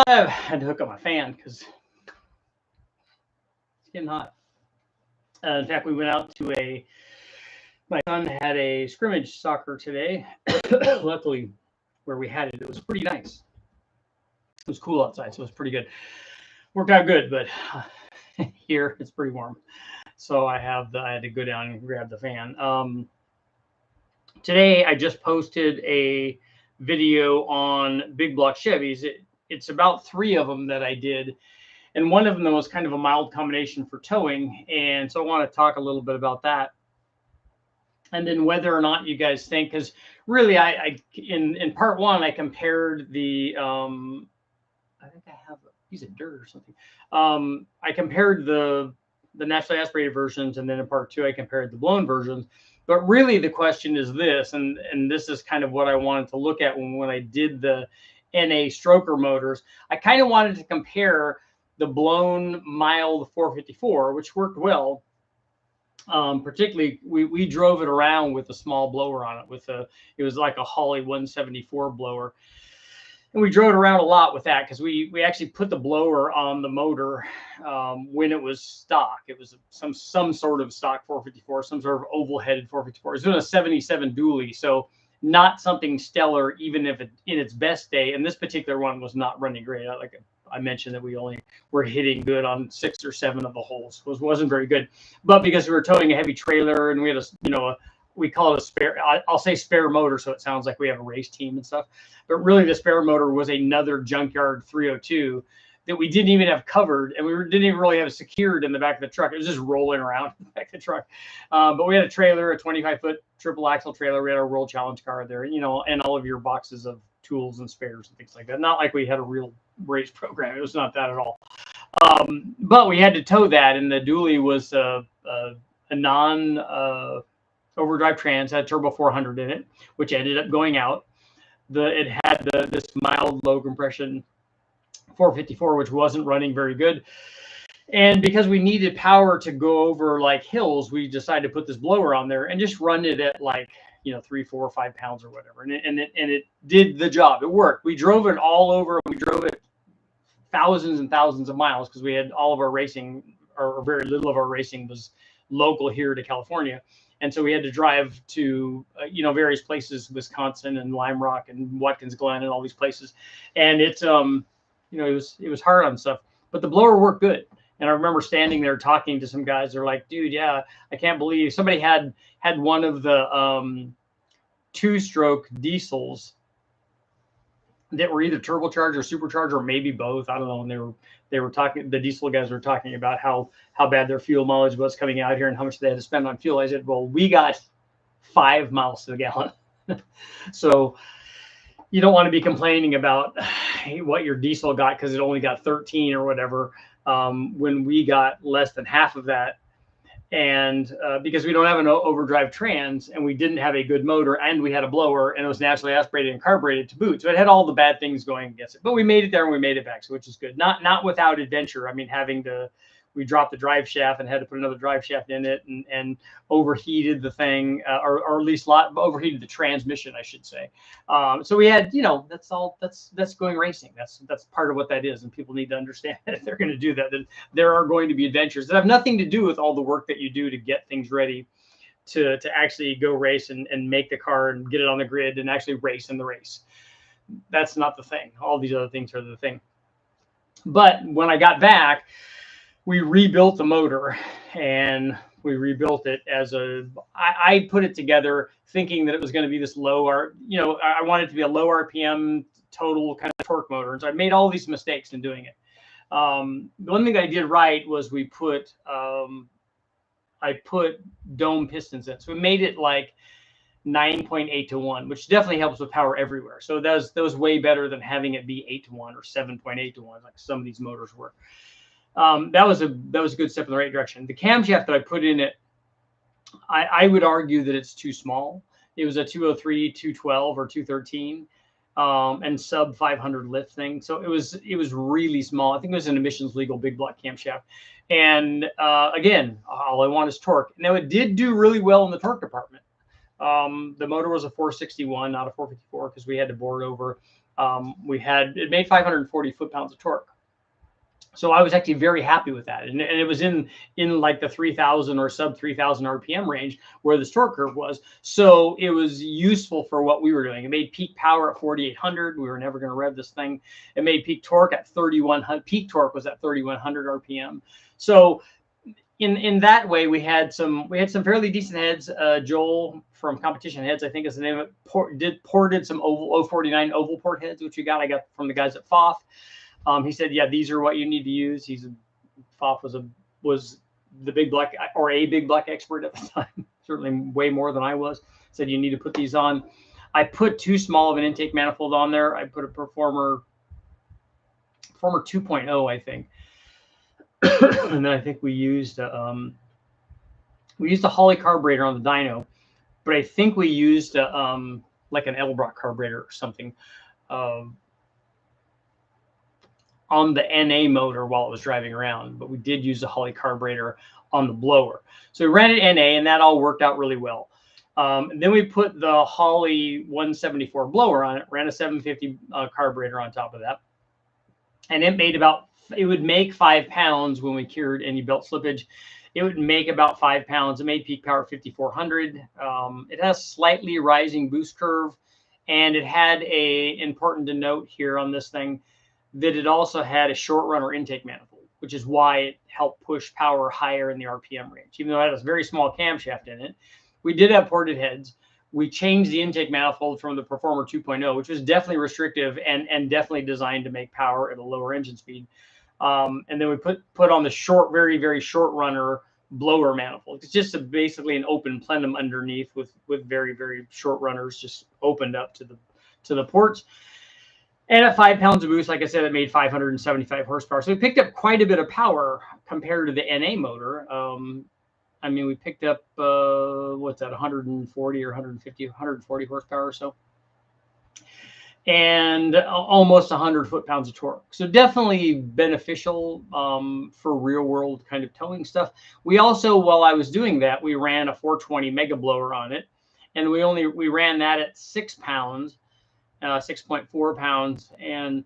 I had to hook up my fan because it's getting hot. In fact, we went out to my son had a scrimmage soccer today. Luckily, where we had it, it was pretty nice. It was cool outside, so it was pretty good. Worked out good, but here it's pretty warm. So I had to go down and grab the fan. Today I just posted a video on big block Chevys. It's about 3 of them that I did, and one of them was kind of a mild combination for towing, and so I want to talk a little bit about that. And then whether or not you guys think, because really I in part 1 I compared the I think I have a piece of dirt or something. I compared the naturally aspirated versions, and then in part 2 I compared the blown versions. But really the question is this, and this is kind of what I wanted to look at when I did the NA stroker motors. I kind of wanted to compare the blown mild 454, which worked well. Particularly we drove it around with a small blower on it, it was like a Holley 174 blower. And we drove it around a lot with that because we actually put the blower on the motor when it was stock. It was some sort of stock 454, some sort of oval-headed 454. It was doing a 77 dually, so not something stellar, even if it in its best day. And this particular one was not running great. Like I mentioned, that we only were hitting good on 6 or 7 of the holes. It wasn't very good. But because we were towing a heavy trailer and we had we call it a spare, I'll say spare motor, so it sounds like we have a race team and stuff. But really the spare motor was another junkyard 302 that we didn't even have covered, and we didn't even really have secured in the back of the truck. It was just rolling around in the back of the truck. But we had a trailer, a 25-foot triple axle trailer. We had our World Challenge car there, and all of your boxes of tools and spares and things like that. Not like we had a real race program. It was not that at all. But we had to tow that, and the dually was a non overdrive trans, had turbo 400 in it, which ended up going out. It had this mild low compression 454, which wasn't running very good. And because we needed power to go over like hills, we decided to put this blower on there and just run it at like 3, 4, 5 pounds or whatever. And it did the job. It worked. We drove it all over. We drove it thousands and thousands of miles because we had all of our racing, or very little of our racing was local here to California. And so we had to drive to, various places, Wisconsin and Lime Rock and Watkins Glen and all these places. And it's, it was hard on stuff, but the blower worked good. And I remember standing there talking to some guys. They're like, dude, yeah, I can't believe somebody had one of the 2-stroke diesels that were either turbocharged or supercharged or maybe both. I don't know. And they were talking, the diesel guys were talking about how bad their fuel mileage was coming out here and how much they had to spend on fuel. I said, well, we got 5 miles to the gallon. So you don't want to be complaining about what your diesel got because it only got 13 or whatever, when we got less than half of that. And because we don't have an overdrive trans, and we didn't have a good motor, and we had a blower, and it was naturally aspirated and carbureted to boot, so it had all the bad things going against it. But we made it there and we made it back, so which is good. Not without adventure. I mean, we dropped the drive shaft and had to put another drive shaft in it, and overheated the thing, or at least overheated the transmission, I should say. So we had, that's going racing. That's part of what that is, and people need to understand that if they're going to do that there are going to be adventures that have nothing to do with all the work that you do to get things ready to actually go race and make the car and get it on the grid and actually race in the race. That's not the thing. All these other things are the thing. But when I got back, we rebuilt the motor, and we rebuilt it as I put it together thinking that it was going to be this low, I wanted it to be a low RPM total kind of torque motor. And so I made all these mistakes in doing it. The one thing I did right was I put dome pistons in. So we made it like 9.8 to 1, which definitely helps with power everywhere. So that was way better than having it be 8 to 1 or 7.8 to 1, like some of these motors were. That was a good step in the right direction. The camshaft that I put in it, I would argue that it's too small. It was a 203, 212, or 213, and sub 500 lift thing. So it was really small. I think it was an emissions legal big block camshaft. And again, all I want is torque. Now it did do really well in the torque department. The motor was a 461, not a 454, because we had to bore it over. It made 540 foot-pounds of torque. So I was actually very happy with that, and it was in like the 3,000 or sub 3,000 RPM range where the torque curve was. So it was useful for what we were doing. It made peak power at 4,800. We were never going to rev this thing. It made peak torque at 3,100. Peak torque was at 3,100 RPM. So in that way, we had some fairly decent heads. Joel from Competition Heads, I think is the name of it, ported some oval 049 oval port heads, which I got from the guys at FOF. He said, yeah, these are what you need to use. FOF was the big black, or a big black expert at the time, certainly way more than I was. Said you need to put these on. I put too small of an intake manifold on there. I put a Performer 2.0, I think. And then I think we used a Holley carburetor on the dyno, but I think we used like an Elbrock carburetor or something on the NA motor while it was driving around. But we did use a Holley carburetor on the blower. So we ran it NA, and that all worked out really well. And then we put the Holley 174 blower on it, ran a 750 carburetor on top of that, and it would make 5 pounds when we cured any belt slippage. It would make about 5 pounds. It made peak power 5,400. It has slightly rising boost curve, and it had important to note here on this thing that it also had a short runner intake manifold, which is why it helped push power higher in the RPM range. Even though it had a very small camshaft in it, we did have ported heads. We changed the intake manifold from the Performer 2.0, which was definitely restrictive and definitely designed to make power at a lower engine speed. And then we put on the very, very short runner blower manifold. It's just basically an open plenum underneath with very, very short runners just opened up to the ports. And at 5 pounds of boost, like I said, it made 575 horsepower. So we picked up quite a bit of power compared to the NA motor. I mean, we picked up, 140 or 140 horsepower or so. And almost 100 foot-pounds of torque. So definitely beneficial for real-world kind of towing stuff. We also, while I was doing that, we ran a 420 mega blower on it. And we ran that at 6 pounds. 6.4 pounds, and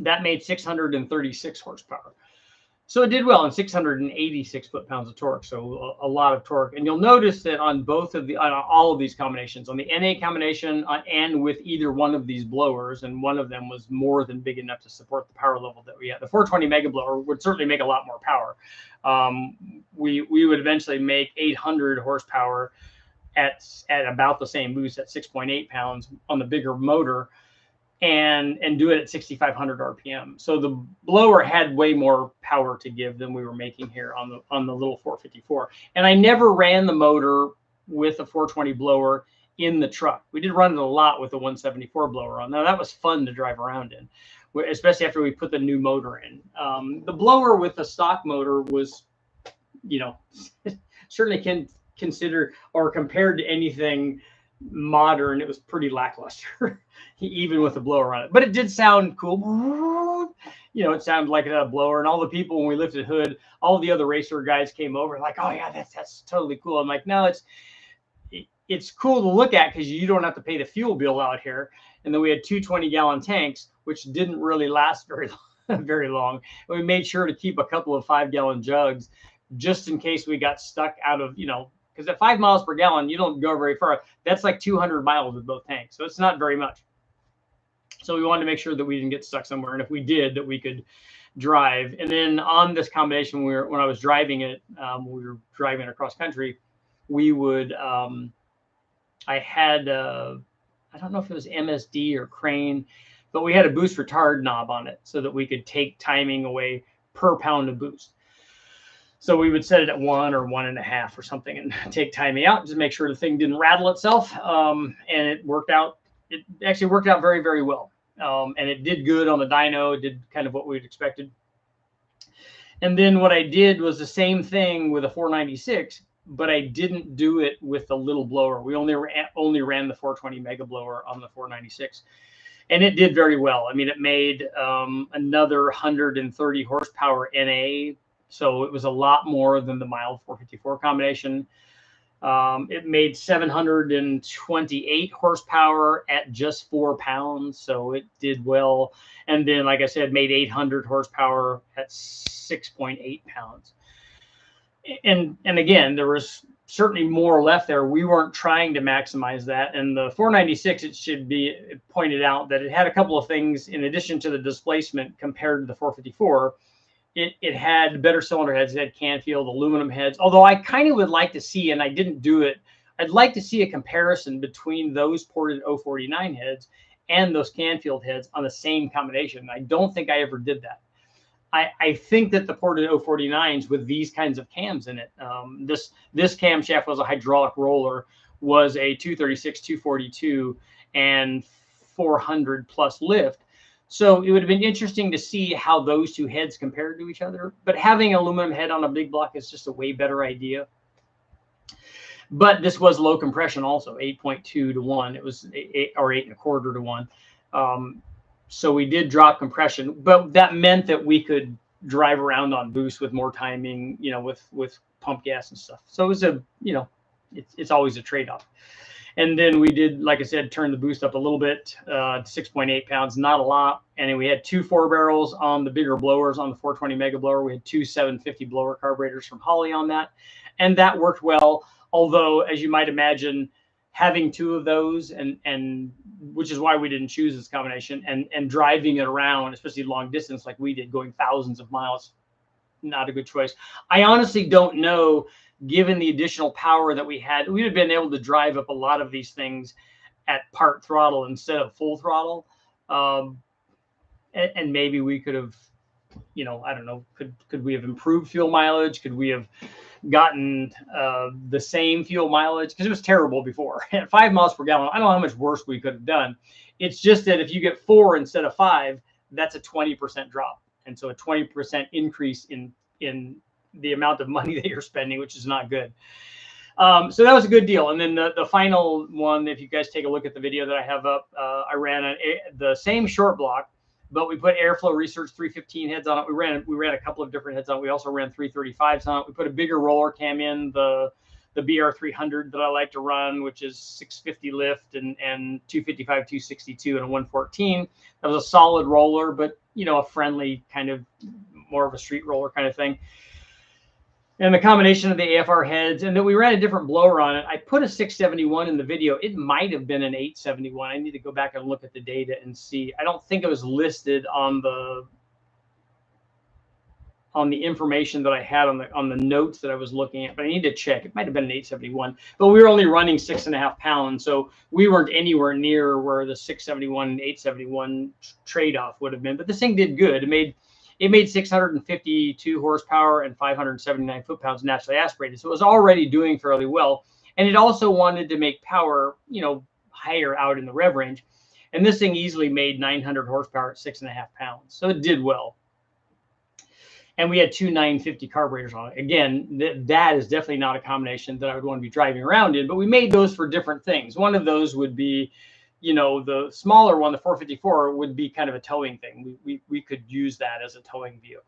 that made 636 horsepower. So it did well, and 686 foot-pounds of torque, so a lot of torque. And you'll notice that on all of these combinations, on the NA combination and with either one of these blowers, and one of them was more than big enough to support the power level that we had. The 420 mega blower would certainly make a lot more power. We would eventually make 800 horsepower at about the same boost at 6.8 pounds on the bigger motor, and do it at 6,500 RPM. So the blower had way more power to give than we were making here on the little 454. And I never ran the motor with a 420 blower in the truck. We did run it a lot with the 174 blower on. Now that was fun to drive around in, especially after we put the new motor in. The blower with the stock motor was, certainly can consider, or compared to anything modern, it was pretty lackluster, even with the blower on it. But it did sound cool. It sounded like a blower. And all the people, when we lifted hood, all the other racer guys came over like, oh yeah, that's totally cool. I'm like, no, it's cool to look at because you don't have to pay the fuel bill out here. And then we had 2 20-gallon tanks, which didn't really last very long. And we made sure to keep a couple of 5-gallon jugs just in case we got stuck out of, because at 5 miles per gallon, you don't go very far. That's like 200 miles with both tanks. So it's not very much. So we wanted to make sure that we didn't get stuck somewhere. And if we did, that we could drive. And then on this combination, when I was driving it, we were driving across country, we would, I had, I don't know if it was MSD or Crane, but we had a boost retard knob on it so that we could take timing away per pound of boost. So we would set it at 1 or 1.5 or something and take timing out just to make sure the thing didn't rattle itself. And it worked out. It actually worked out very, very well. And it did good on the dyno. It did kind of what we'd expected. And then what I did was the same thing with a 496, but I didn't do it with the little blower. We only ran the 420 mega blower on the 496. And it did very well. I mean, it made another 130 horsepower NA. So it was a lot more than the mild 454 combination. It made 728 horsepower at just 4 pounds, so it did well. And then, like I said, made 800 horsepower at 6.8 pounds. And again, there was certainly more left there. We weren't trying to maximize that. And the 496, it should be pointed out that it had a couple of things in addition to the displacement compared to the 454. It had better cylinder heads. It had Canfield aluminum heads. Although I kind of would like to see, and I didn't do it, I'd like to see a comparison between those ported 049 heads and those Canfield heads on the same combination. I don't think I ever did that. I think that the ported 049s with these kinds of cams in it, this camshaft was a hydraulic roller, was a 236, 242, and 400 plus lift. So it would have been interesting to see how those two heads compared to each other. But having an aluminum head on a big block is just a way better idea. But this was low compression also, 8.2 to 1. It was 8 or 8.25 to 1. So we did drop compression, but that meant that we could drive around on boost with more timing, you know, with pump gas and stuff. So it was a, you know, it's always a trade-off. And then we did, like I said, turn the boost up a little bit, 6.8 pounds, not a lot. And then we had 2 4-barrels on the bigger blowers on the 420 mega blower. We had 2 750 blower carburetors from Holley on that. And that worked well. Although, as you might imagine, having 2 of those and which is why we didn't choose this combination, and driving it around, especially long distance like we did, going thousands of miles, not a good choice. I honestly don't know, given the additional power that we had, we would have been able to drive up a lot of these things at part throttle instead of full throttle. And maybe we could have, you know, I don't know, could we have improved fuel mileage? Could we have gotten the same fuel mileage? Because it was terrible before. At 5 miles per gallon, I don't know how much worse we could have done. It's just that if you get 4 instead of 5, that's a 20% drop. And so a 20% increase in the amount of money that you're spending, which is not good. So that was a good deal. And then the final one, if you guys take a look at the video that I have up, I ran the same short block, but we put Airflow Research 315 heads on it. We ran a couple of different heads on it. We also ran 335s on it. We put a bigger roller cam in, the BR300 that I like to run, which is 650 lift and 255, 262, and a 114. That was a solid roller, but, you know, a friendly kind of more of a street roller kind of thing. And the combination of the AFR heads, and then we ran a different blower on it. I put a 671 in the video. It might have been an 871. I need to go back and look at the data and see. I don't think it was listed on the information that I had on the notes that I was looking at, but I need to check. It might have been an 871, but we were only running 6.5 pounds, so we weren't anywhere near where the 671 and 871 trade-off would have been. But this thing did good. It made 652 horsepower and 579 foot-pounds naturally aspirated. So it was already doing fairly well. And it also wanted to make power, you know, higher out in the rev range. And this thing easily made 900 horsepower at 6.5 pounds. So it did well. And we had 2 950 carburetors on it. Again, that is definitely not a combination that I would want to be driving around in, but we made those for different things. One of those would be, you know, the smaller one, the 454, would be kind of a towing thing. We could use that as a towing vehicle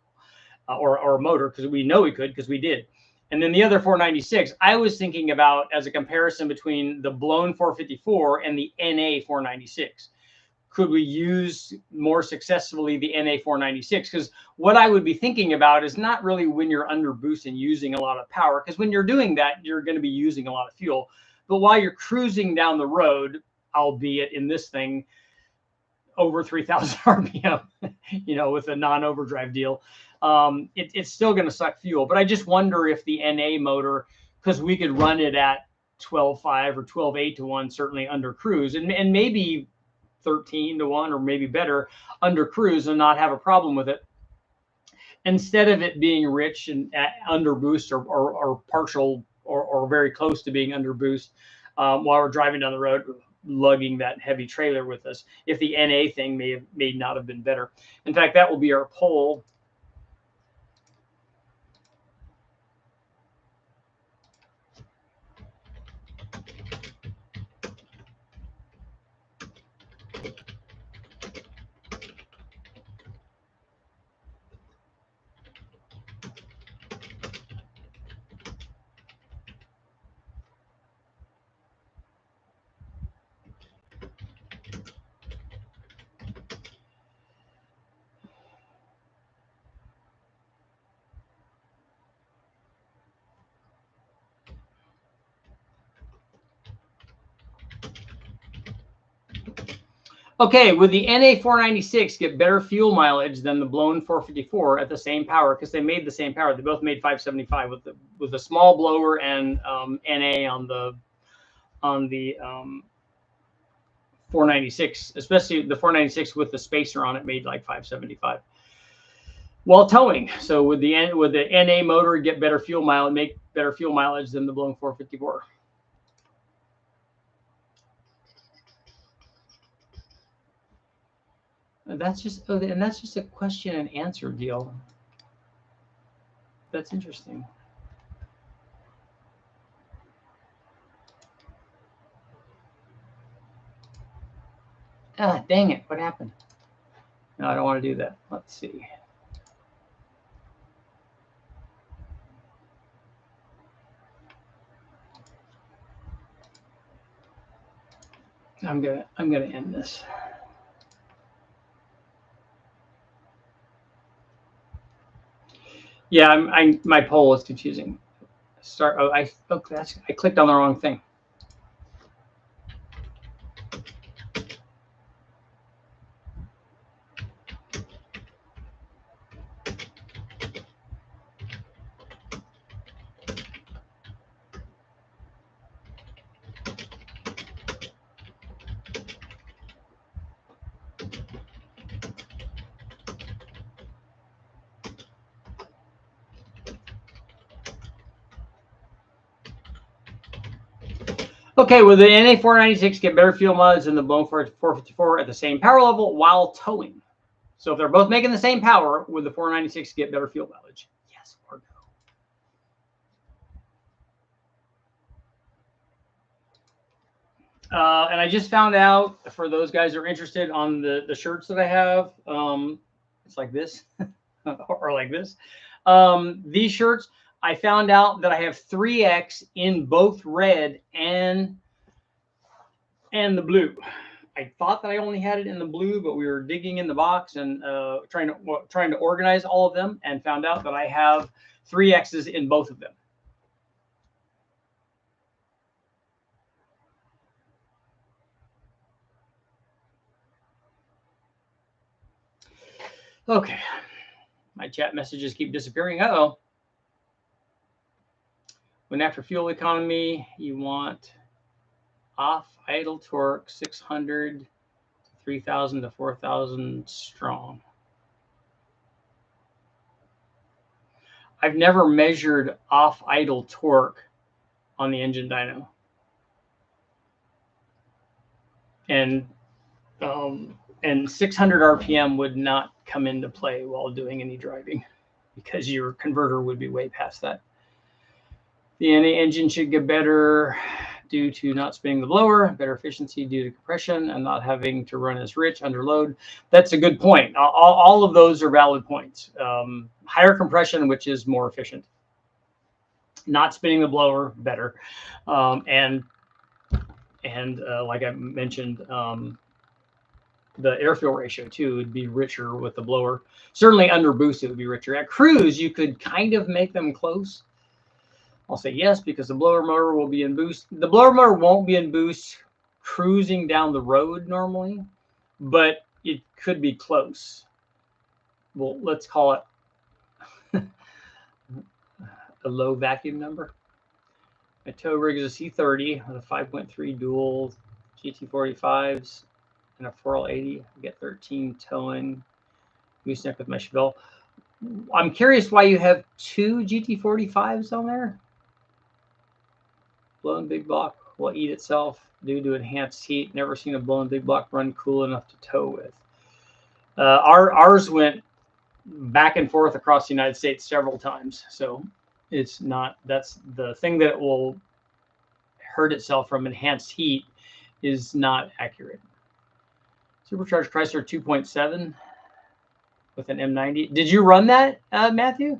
or a motor, because we know we could, because we did. And then the other 496, I was thinking about as a comparison between the blown 454 and the NA 496. Could we use more successfully the NA 496? Because what I would be thinking about is not really when you're under boost and using a lot of power, because when you're doing that, you're going to be using a lot of fuel. But while you're cruising down the road, albeit in this thing over 3,000 RPM, you know, with a non-overdrive deal, it's still going to suck fuel. But I just wonder if the NA motor, because we could run it at 12.5 or 12.8 to 1, certainly under cruise, and maybe 13 to 1 or maybe better under cruise and not have a problem with it, instead of it being rich and under boost or partial or very close to being under boost while we're driving down the road, lugging that heavy trailer with us. If the NA thing may not have been better. In fact, that will be our poll. Okay, would the NA496 get better fuel mileage than the blown 454 at the same power? Because they made the same power. They both made 575 with the small blower and NA on the 496, especially the 496 with the spacer on it made like 575 while towing. So would the NA motor get better fuel mileage, make better fuel mileage than the blown 454? That's just a question and answer deal. That's interesting. Ah, dang it! What happened? No, I don't want to do that. Let's see. I'm gonna end this. Yeah, my poll is confusing. I clicked on the wrong thing. Okay, will the NA496 get better fuel mileage than the blown 454 at the same power level while towing? So if they're both making the same power, would the 496 get better fuel mileage? Yes or no? And I just found out, for those guys who are interested, on the shirts that I have, it's like this or like this. These shirts, I found out that I have 3X in both red and the blue. I thought that I only had it in the blue, but we were digging in the box and trying to organize all of them, and found out that I have 3X's in both of them. Okay, my chat messages keep disappearing. Uh-oh. When after fuel economy, you want off idle torque 600 to 3,000 to 4,000 strong. I've never measured off idle torque on the engine dyno, and 600 RPM would not come into play while doing any driving, because your converter would be way past that. The NA engine should get better due to not spinning the blower, better efficiency due to compression, and not having to run as rich under load. That's a good point. All of those are valid points. Higher compression, which is more efficient. Not spinning the blower, better. And like I mentioned, the air fuel ratio too would be richer with the blower. Certainly under boost, it would be richer. At cruise, you could kind of make them close. I'll say yes, because the blower motor will be in boost. The blower motor won't be in boost cruising down the road normally, but it could be close. Well, let's call it a low vacuum number. My tow rig is a C30 with a 5.3 dual GT45s and a 4L80. I get 13 towing. Gooseneck with my Chevy. I'm curious why you have 2 GT45s on there. Blown big block will eat itself due to enhanced heat. Never seen a blown big block run cool enough to tow with. Ours went back and forth across the United States several times. So it's not, that's the thing that will hurt itself from enhanced heat is not accurate. Supercharged Chrysler 2.7 with an M90. Did you run that, Matthew?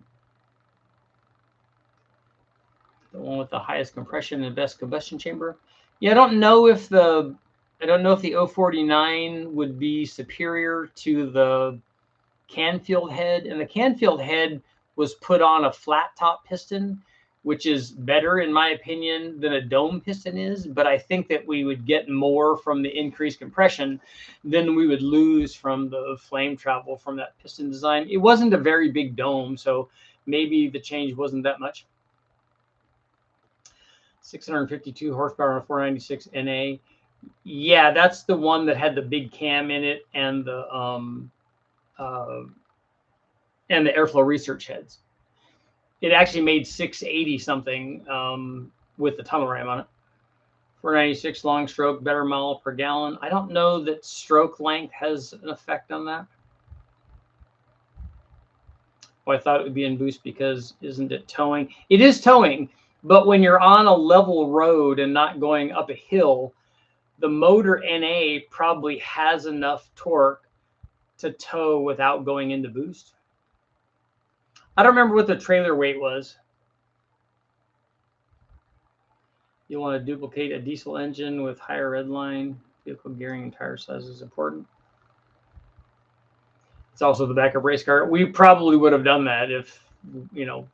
The one with the highest compression and best combustion chamber. Yeah, I don't know if the 049 would be superior to the Canfield head, and the Canfield head was put on a flat top piston, which is better in my opinion than a dome piston is, but I think that we would get more from the increased compression than we would lose from the flame travel from that piston design. It wasn't a very big dome, so maybe the change wasn't that much. 652 horsepower on a 496 NA. Yeah, that's the one that had the big cam in it and the airflow research heads. It actually made 680 something with the tunnel ram on it. 496 long stroke, better mile per gallon. I don't know that stroke length has an effect on that. Well, I thought it would be in boost because isn't it towing? It is towing, but when you're on a level road and not going up a hill, the motor NA probably has enough torque to tow without going into boost. I don't remember what the trailer weight was. You want to duplicate a diesel engine with higher redline. Vehicle gearing and tire size is important. It's also the backup race car. We probably would have done that if, you know,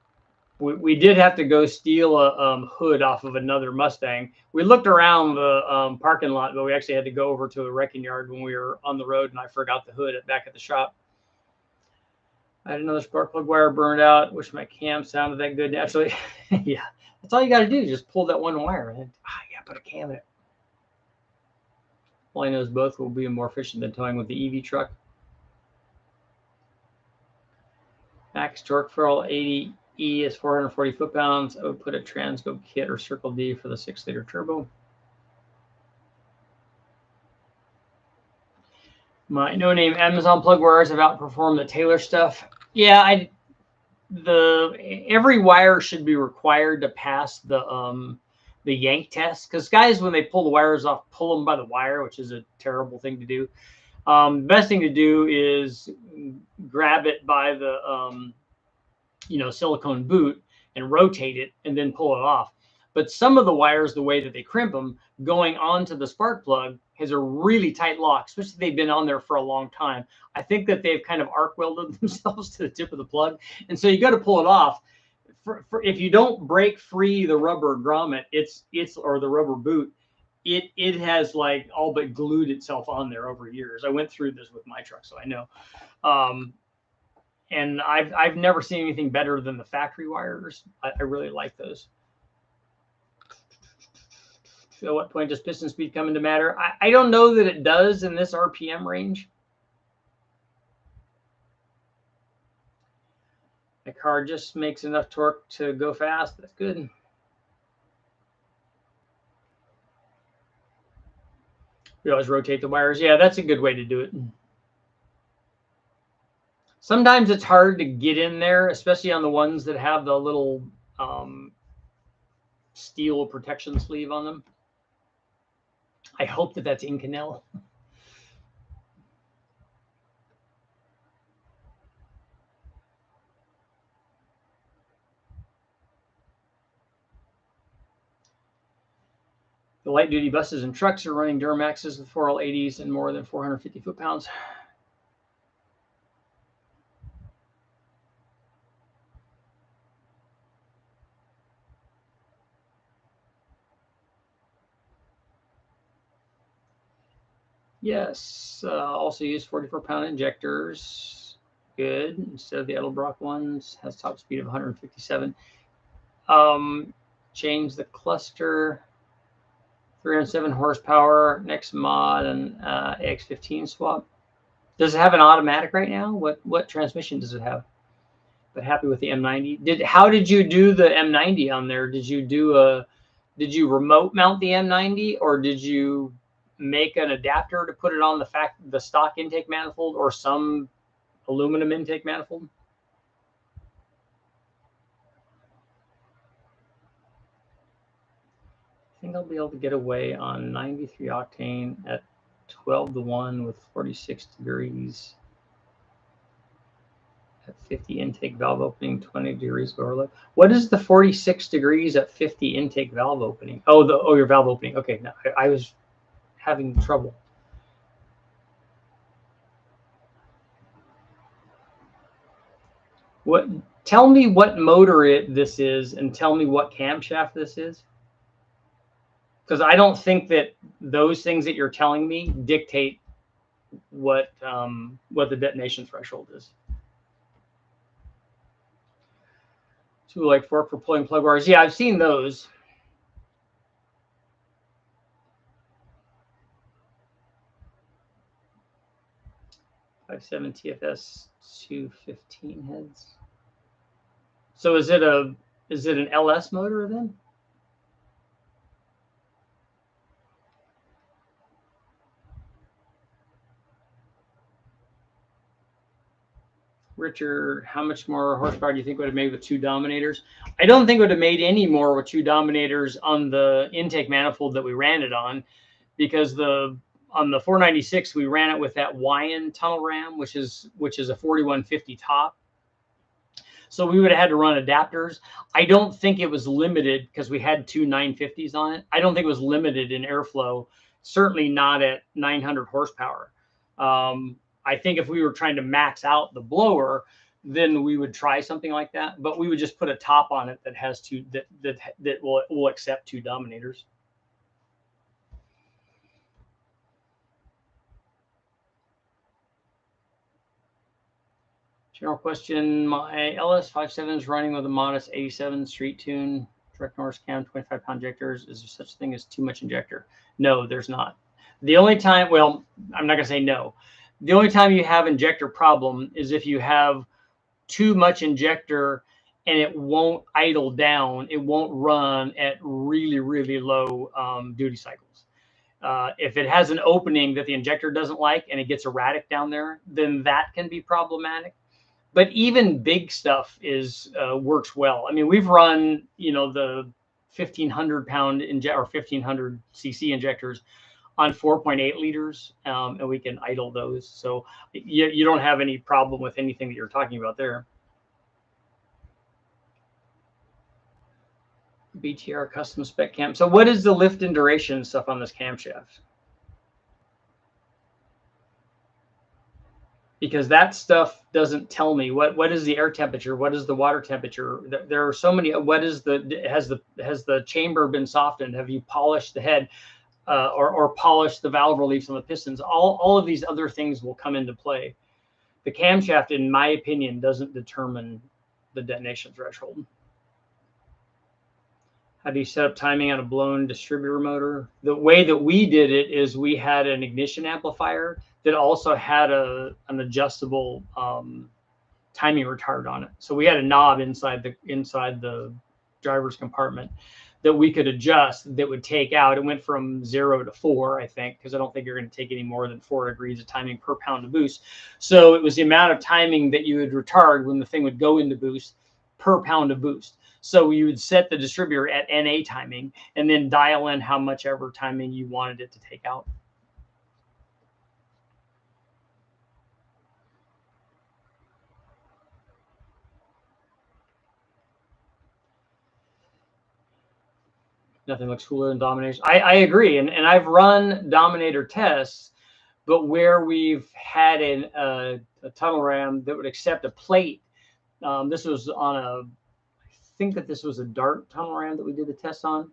we did have to go steal a hood off of another Mustang. We looked around the parking lot, but we actually had to go over to a wrecking yard when we were on the road, and I forgot the hood back at the shop. I had another spark plug wire burned out. Wish my cam sounded that good naturally. Yeah, that's all you got to do. Just pull that one wire and yeah, put a cam in it. All I know is both will be more efficient than towing with the EV truck. Max torque for all 80E is 440 foot-pounds. I would put a Transgo kit or Circle D for the 6-liter turbo. My no-name Amazon plug wires have outperformed the Taylor stuff. Yeah, every wire should be required to pass the yank test, because guys, when they pull the wires off, pull them by the wire, which is a terrible thing to do. The best thing to do is grab it by the silicone boot and rotate it and then pull it off. But some of the wires, the way that they crimp them, going onto the spark plug has a really tight lock, especially if they've been on there for a long time. I think that they've kind of arc welded themselves to the tip of the plug. And so you got to pull it off. If you don't break free the rubber grommet, or the rubber boot, it has like all but glued itself on there over years. I went through this with my truck, so I know. And I've never seen anything better than the factory wires. I really like those. So at what point does piston speed come into matter? I don't know that it does in this RPM range. My car just makes enough torque to go fast. That's good. We always rotate the wires. Yeah, that's a good way to do it. Sometimes it's hard to get in there, especially on the ones that have the little steel protection sleeve on them. I hope that that's Inconel. The light duty buses and trucks are running Duramaxes with 4L80s and more than 450 foot-pounds. Yes, also use 44-pound injectors. Good. Instead of the Edelbrock ones, has top speed of 157. Change the cluster. 307 horsepower, next mod, and AX15 swap. Does it have an automatic right now? What transmission does it have? But happy with the M90. How did you do the M90 on there? Did you remote mount the M90, or did you make an adapter to put it on the stock intake manifold or some aluminum intake manifold? I think I'll be able to get away on 93 octane at 12-1 with 46 degrees at 50 intake valve opening, 20 degrees overload. What is the 46 degrees at 50 intake valve opening? Oh, your valve opening. Okay, no, I was having trouble. What Tell me what motor this is, and tell me what camshaft this is. Because I don't think that those things that you're telling me dictate what the detonation threshold is. Tool-like fork for pulling plug wires. Yeah, I've seen those. .57 TFS 215 heads. So is it an LS motor then? Richard, how much more horsepower do you think would have made with 2 Dominators? I don't think it would have made any more with 2 Dominators on the intake manifold that we ran it on, because on the 496 we ran it with that Wyand tunnel ram, which is a 4150 top. So we would have had to run adapters. I don't think it was limited because we had 2 950s on it. I don't think it was limited in airflow, certainly not at 900 horsepower. I think if we were trying to max out the blower, then we would try something like that. But we would just put a top on it that has that will accept 2 Dominators. General question: my LS57 is running with a modest 87 street tune, direct Norris cam, 25-pound injectors. Is there such a thing as too much injector? No, there's not. The only time, well, I'm not gonna say no. The only time you have injector problem is if you have too much injector and it won't idle down. It won't run at really, really low duty cycles. If it has an opening that the injector doesn't like and it gets erratic down there, then that can be problematic. But even big stuff works well. I mean, we've run, the 1,500-pound or 1,500 cc injectors on 4.8 liters, and we can idle those. So you don't have any problem with anything that you're talking about there. BTR custom spec cam. So what is the lift and duration stuff on this camshaft? Because that stuff doesn't tell me what is the air temperature, what is the water temperature. There are so many. What is has the chamber been softened? Have you polished the head, or polished the valve reliefs on the pistons? All of these other things will come into play. The camshaft, in my opinion, doesn't determine the detonation threshold. How do you set up timing on a blown distributor motor? The way that we did it is we had an ignition amplifier that also had an adjustable timing retard on it. So we had a knob inside the driver's compartment that we could adjust that would take out. It went from 0 to 4, I think, because I don't think you're going to take any more than 4 degrees of timing per pound of boost. So it was the amount of timing that you would retard when the thing would go into boost per pound of boost. So you would set the distributor at NA timing and then dial in how much ever timing you wanted it to take out. Nothing looks cooler than Dominators. I agree. And I've run Dominator tests, but where we've had a tunnel ram that would accept a plate. This was on I think that this was a Dart tunnel ram that we did the test on,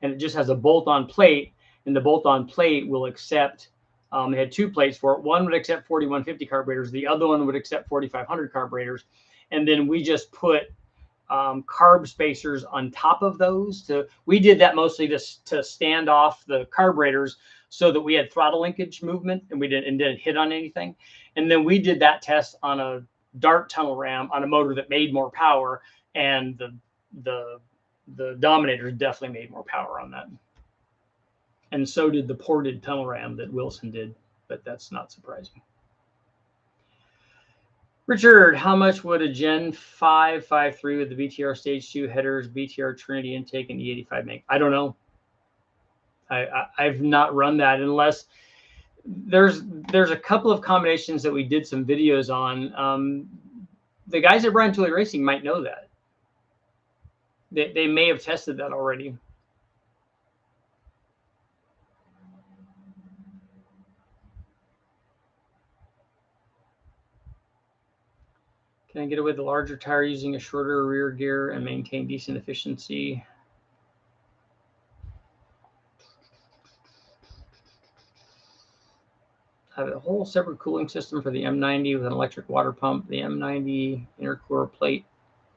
and it just has a bolt-on plate, and the bolt-on plate will accept. They had 2 plates for it. One would accept 4150 carburetors. The other one would accept 4500 carburetors, and then we just put carb spacers on top of those. We did that mostly to stand off the carburetors so that we had throttle linkage movement and we didn't hit on anything. And then we did that test on a Dart tunnel ram on a motor that made more power, and the Dominator definitely made more power on that. And so did the ported tunnel ram that Wilson did, but that's not surprising. Richard, how much would a Gen 5.53 with the BTR Stage 2 headers, BTR Trinity intake, and E85 make? I don't know. I've not run that, unless there's a couple of combinations that we did some videos on. The guys at Brian Tooley Racing might know that. They may have tested that already. Can I get away with the larger tire using a shorter rear gear and maintain decent efficiency? I have a whole separate cooling system for the M90 with an electric water pump, the M90 intercooler plate,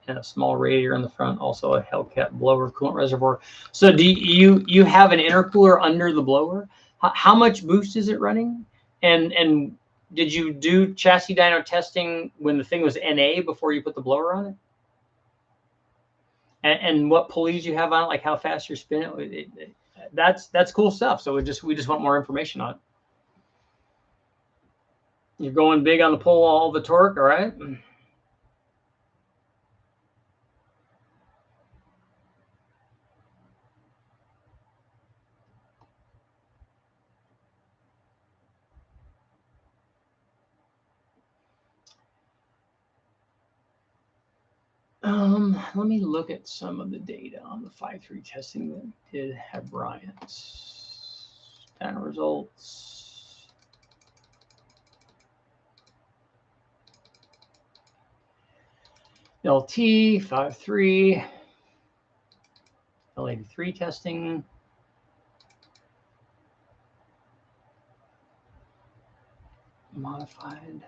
and a small radiator in the front, also a Hellcat blower coolant reservoir. So do you have an intercooler under the blower? How much boost is it running? And did you do chassis dyno testing when the thing was NA before you put the blower on it? And what pulleys you have on it, like how fast you're spinning it? That's cool stuff. So we just want more information on it. You're going big on the pull, all the torque, all right? Let me look at some of the data on the 5.3 testing that we did have Bryant's dyno results. LT 5.3, L83 testing. Modified.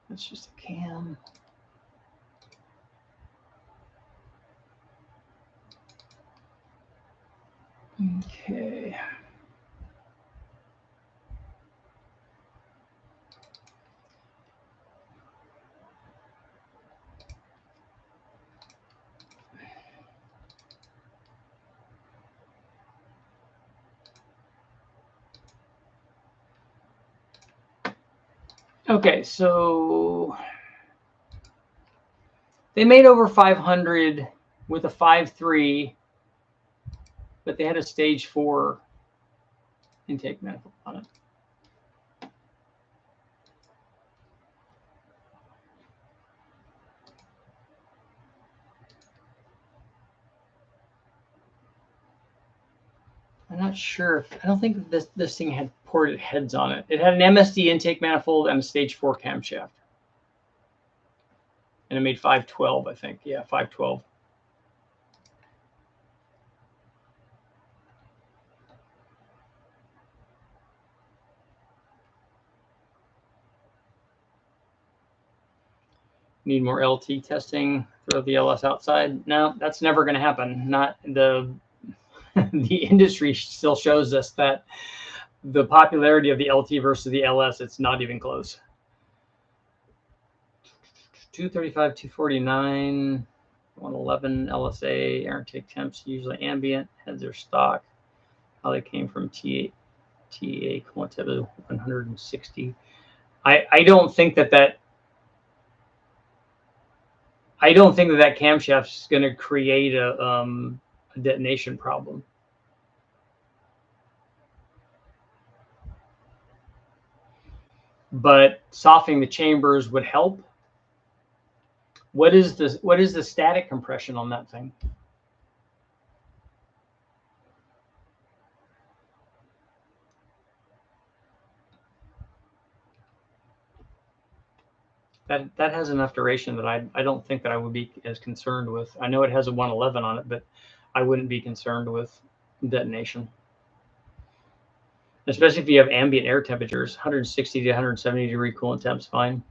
That's just a cam. Okay. Okay, so they made over 500 with a 5.3, but they had a stage 4 intake manifold on it. I'm not sure. I don't think this thing had ported heads on it. It had an MSD intake manifold and a stage 4 camshaft. And it made 512, I think. Yeah, 512. Need more LT testing. Throw the LS outside. No, that's never going to happen. Not the the industry still shows us that the popularity of the LT versus the LS, it's not even close. 235, 249, 111 LSA, air intake temps, usually ambient, heads are stock. How they came from TA coolant to 160. I don't think that camshaft is going to create a detonation problem. But softening the chambers would help. What is the static compression on that thing? That has enough duration that I don't think that I would be as concerned with. I know it has a 111 on it, but I wouldn't be concerned with detonation. Especially if you have ambient air temperatures, 160 to 170 degree coolant temps, fine.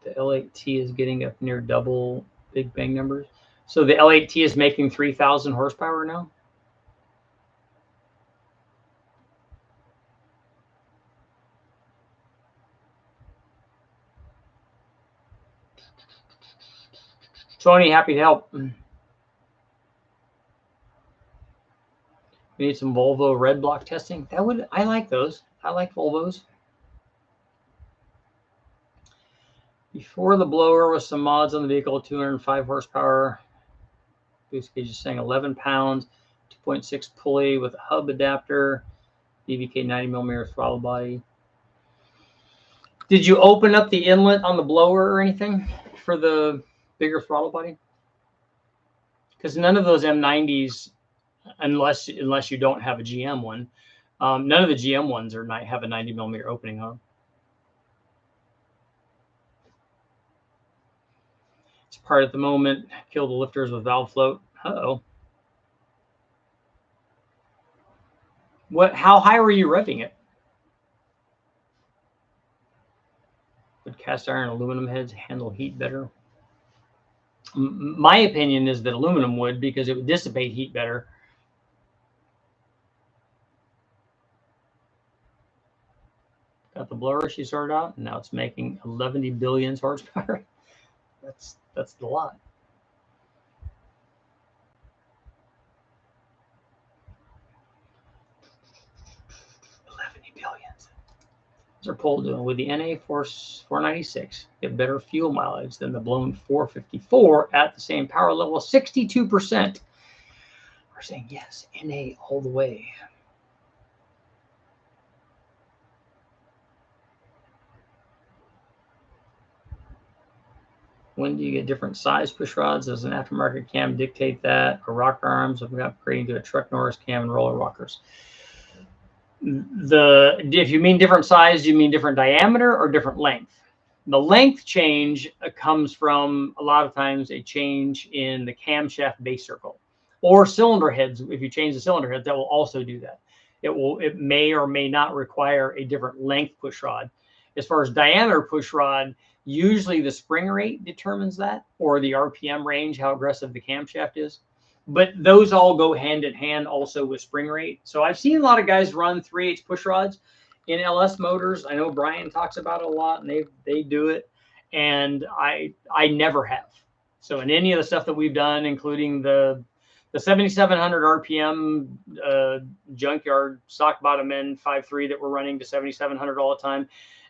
The L8T is getting up near double Big Bang numbers. So the L8T is making 3,000 horsepower now? Tony, happy to help. We need some Volvo red block testing. I like those. I like Volvos. Before the blower with some mods on the vehicle, 205 horsepower. Boost gauge is saying 11 pounds, 2.6 pulley with a hub adapter, BVK 90mm throttle body. Did you open up the inlet on the blower or anything for the bigger throttle body? Because none of those M90s, unless you don't have a GM one, none of the GM ones have a 90mm opening on. It's part at the moment. Kill the lifters with valve float. Uh-oh. How high were you revving it? Would cast iron aluminum heads handle heat better? My opinion is that aluminum would, because it would dissipate heat better. Got the blower she sorted out, and now it's making 11 billion horsepower. That's a lot. What's our poll doing? With the NA Force 496, get better fuel mileage than the blown 454 at the same power level. 62% are saying yes, NA all the way. When do you get different size push rods? Does an aftermarket cam dictate that? Or rocker arms? I've got upgrading to a Truck Norris cam and roller rockers. If you mean different size, do you mean different diameter or different length? The length change comes from a lot of times a change in the camshaft base circle or cylinder heads. If you change the cylinder heads, that will also do that. It may or may not require a different length push rod. As far as diameter push rod, usually the spring rate determines that, or the RPM range, how aggressive the camshaft is. But those all go hand in hand also with spring rate. So I've seen a lot of guys run 3/8 push rods in LS motors. I know Brian talks about it a lot, and they do it, and I never have. So in any of the stuff that we've done, including the 7,700 RPM junkyard stock bottom end 5.3 that we're running to 7,700 all the time,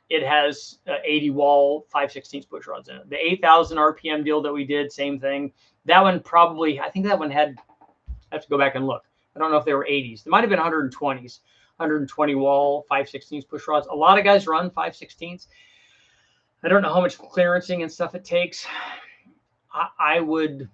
it has 80 wall 5/16 push rods in it. The 8,000 RPM deal that we did, same thing. That one probably, I think that one had, I have to go back and look. I don't know if they were 80s. There might have been 120s, 120 wall 5/16 push rods. A lot of guys run 5/16. I don't know how much clearancing and stuff it takes. I would,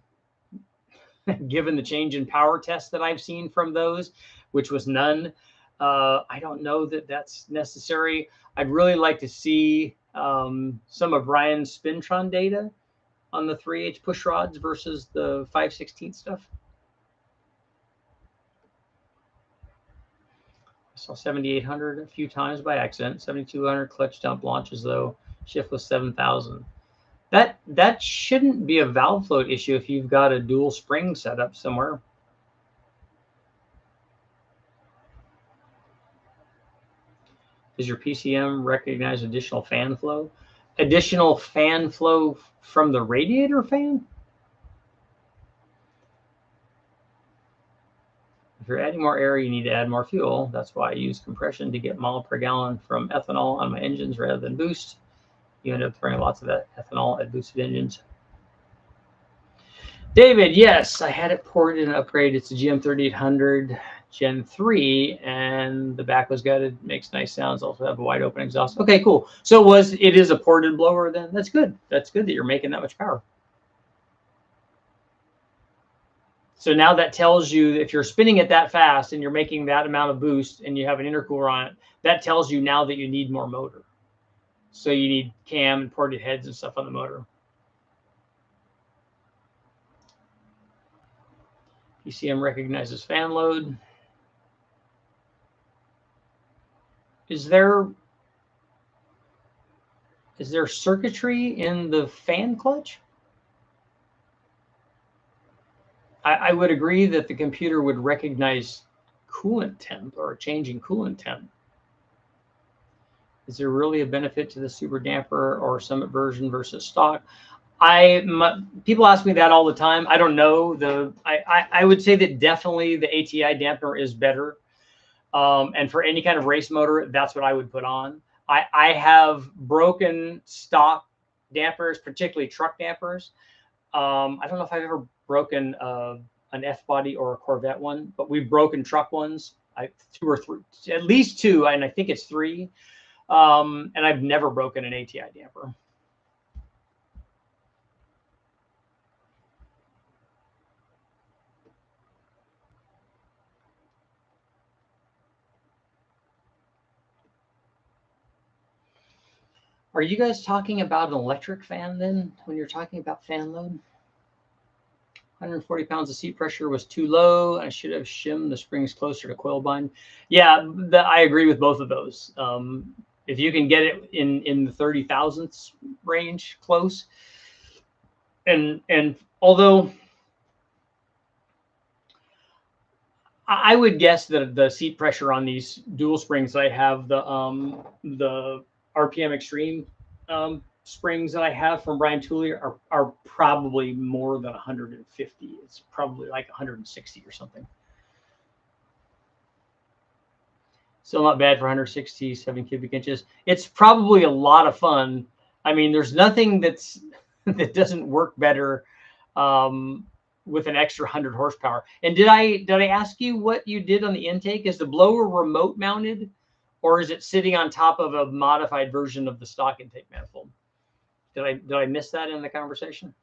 given the change in power test that I've seen from those, which was none, I don't know that that's necessary. I'd really like to see some of Ryan's Spintron data on the 3/8 push rods versus the 5/16 stuff. I saw 7,800 a few times by accident. 7,200 clutch dump launches though. Shift was 7,000. That shouldn't be a valve float issue if you've got a dual spring setup somewhere. Does your PCM recognize additional fan flow? Additional fan flow from the radiator fan? If you're adding more air, you need to add more fuel. That's why I use compression to get mile per gallon from ethanol on my engines rather than boost. You end up throwing lots of that ethanol at boosted engines. David, yes, I had it ported and upgraded. It's a GM 3800 Gen 3, and the back was gutted. Makes nice sounds. Also have a wide open exhaust. Okay, cool. So it is a ported blower then? That's good. That's good that you're making that much power. So now that tells you if you're spinning it that fast and you're making that amount of boost and you have an intercooler on it, that tells you now that you need more motor. So you need cam and ported heads and stuff on the motor. PCM recognizes fan load. Is there circuitry in the fan clutch? I would agree that the computer would recognize coolant temp or changing coolant temp. Is there really a benefit to the super damper or Summit version versus stock? People ask me that all the time. I don't know. I would say that definitely the ATI dampener is better. And for any kind of race motor, that's what I would put on. I have broken stock dampers, particularly truck dampers. I don't know if I've ever broken an F body or a Corvette one, but we've broken truck ones. 2 or 3, at least 2, and I think it's 3. And I've never broken an ATI damper. Are you guys talking about an electric fan then when you're talking about fan load? 140 pounds of seat pressure was too low. I should have shimmed the springs closer to coil bind. Yeah, I agree with both of those. If you can get it in the 30 thousandths range, close. And although I would guess that the seat pressure on these dual springs I have, the RPM Extreme springs that I have from Brian Tooley are probably more than 150. It's probably like 160 or something. Still not bad for 167 cubic inches. It's probably a lot of fun. I mean, there's nothing that doesn't work better with an extra 100 horsepower. And did I ask you what you did on the intake? Is the blower remote mounted, or is it sitting on top of a modified version of the stock intake manifold? Did I miss that in the conversation?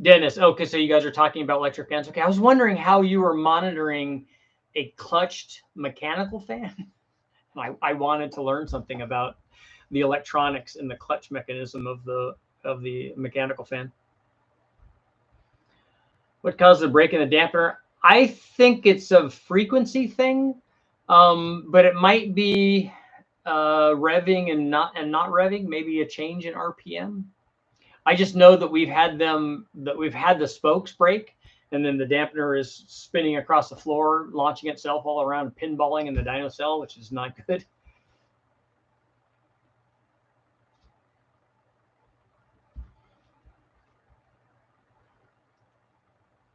Dennis, okay, so you guys are talking about electric fans. Okay, I was wondering how you were monitoring a clutched mechanical fan. I wanted to learn something about the electronics and the clutch mechanism of the mechanical fan. What causes the break in the dampener? I think it's a frequency thing, but it might be revving and not revving. Maybe a change in RPM. I just know that we've had the spokes break, and then the dampener is spinning across the floor, launching itself all around, pinballing in the dyno cell, which is not good.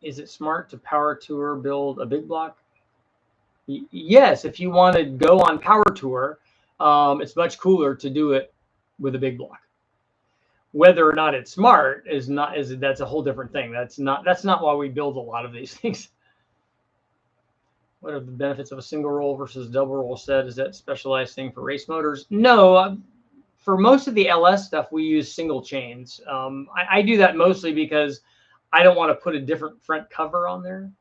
Is it smart to power tour build a big block? Yes, if you want to go on power tour, it's much cooler to do it with a big block. Whether or not it's smart that's a whole different thing. That's not why we build a lot of these things. What are the benefits of a single roll versus double roll set? Is that a specialized thing for race motors? No, for most of the LS stuff, we use single chains. I do that mostly because I don't want to put a different front cover on there.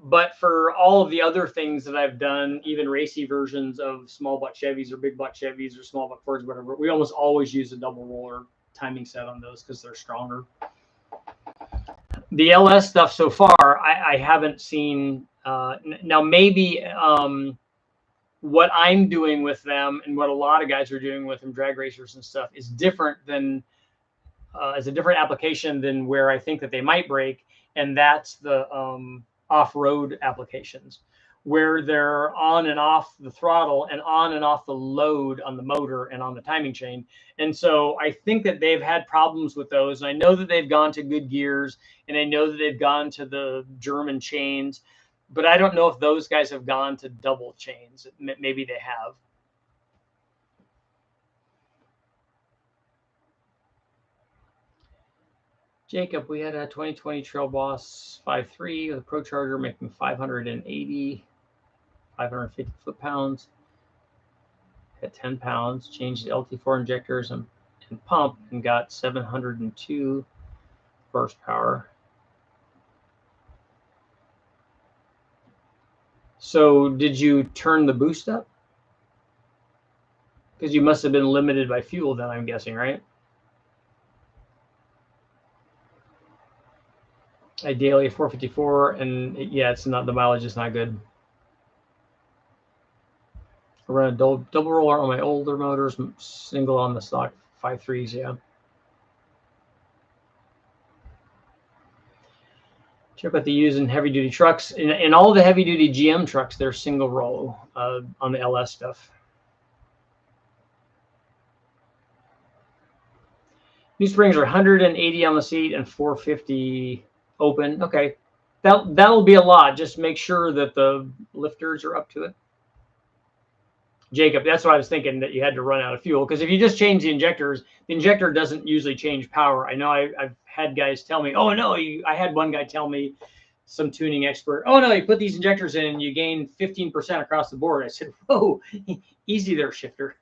But for all of the other things that I've done, even racy versions of small block Chevys or big block Chevys or small block Fords, whatever, we almost always use a double roller timing set on those because they're stronger. The LS stuff so far, I haven't seen. Now maybe what I'm doing with them and what a lot of guys are doing with them, drag racers and stuff, is different than is a different application than where I think that they might break, and that's the off-road applications, where they're on and off the throttle and on and off the load on the motor and on the timing chain. And so I think that they've had problems with those. And I know that they've gone to good gears, and I know that they've gone to the German chains, but I don't know if those guys have gone to double chains. Maybe they have. Jacob, we had a 2020 Trail Boss 5.3 with a Pro Charger making 550 foot-pounds at 10 pounds, changed the LT4 injectors and pump and got 702 horsepower. So did you turn the boost up? Because you must have been limited by fuel then, I'm guessing, right? Ideally 454, and yeah, it's not, the mileage is not good. I run a double roller on my older motors, single on the stock 5.3s, yeah. Check out the used in heavy duty trucks. In all the heavy duty GM trucks, they're single roll on the LS stuff. New springs are 180 on the seat and 450 open. Okay, that'll be a lot. Just make sure that the lifters are up to it. Jacob, that's what I was thinking, that you had to run out of fuel. Because if you just change the injectors, the injector doesn't usually change power. I know I've had guys tell me, oh, no, I had one guy tell me, some tuning expert, oh, no, you put these injectors in and you gain 15% across the board. I said, whoa, easy there, shifter.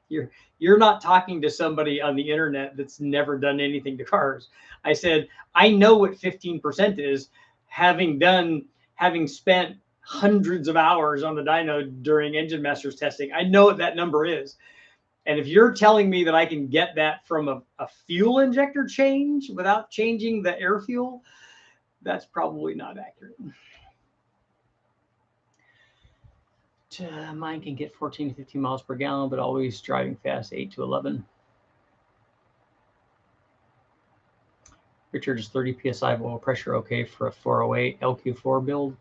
You're not talking to somebody on the internet that's never done anything to cars. I said, I know what 15% is, having spent hundreds of hours on the dyno during engine masters testing. I know what that number is. And if you're telling me that I can get that from a fuel injector change without changing the air fuel, that's probably not accurate. Mine can get 14 to 15 miles per gallon, but always driving fast, 8 to 11. Richard, is 30 psi of oil pressure okay for a 408 LQ4 build?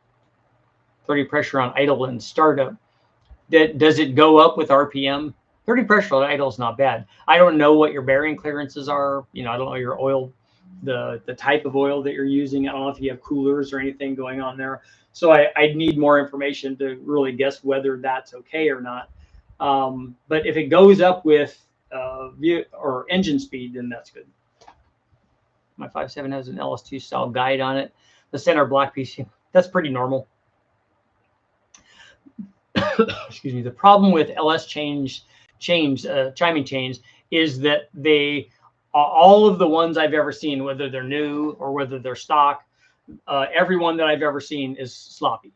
30 pressure on idle and startup. Does it go up with RPM? 30 pressure on idle is not bad. I don't know what your bearing clearances are. I don't know your oil, the type of oil that you're using. I don't know if you have coolers or anything going on there. So I need more information to really guess whether that's okay or not. But if it goes up with or engine speed, then that's good. My 5.7 has an LS2 style guide on it. The center block piece, that's pretty normal. Excuse me. The problem with LS chiming chains is that all of the ones I've ever seen, whether they're new or whether they're stock, every one that I've ever seen is sloppy.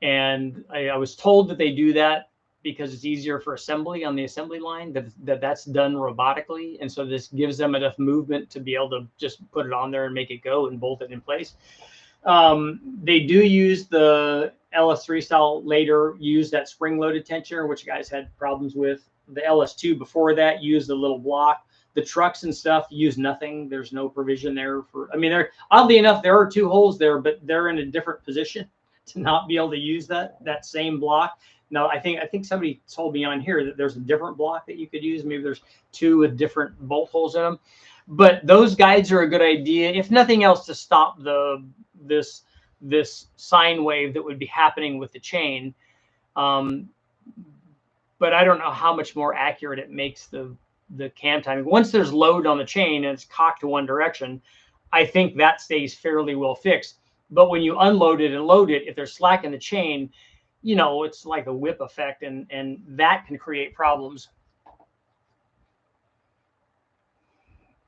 And I was told that they do that because it's easier for assembly on the assembly line, that's done robotically. And so this gives them enough movement to be able to just put it on there and make it go and bolt it in place. They do use the LS3 style later, use that spring-loaded tensioner, which guys had problems with. The LS2 before that used a little block. The trucks and stuff use nothing. There's no provision there for. I mean, oddly enough, there are 2 holes there, but they're in a different position to not be able to use that same block. Now, I think somebody told me on here that there's a different block that you could use. Maybe there's 2 with different bolt holes in them. But those guides are a good idea, if nothing else, to stop this sine wave that would be happening with the chain. But I don't know how much more accurate it makes the cam timing. Once there's load on the chain and it's cocked to one direction, I think that stays fairly well fixed. But when you unload it and load it, if there's slack in the chain, it's like a whip effect, and that can create problems.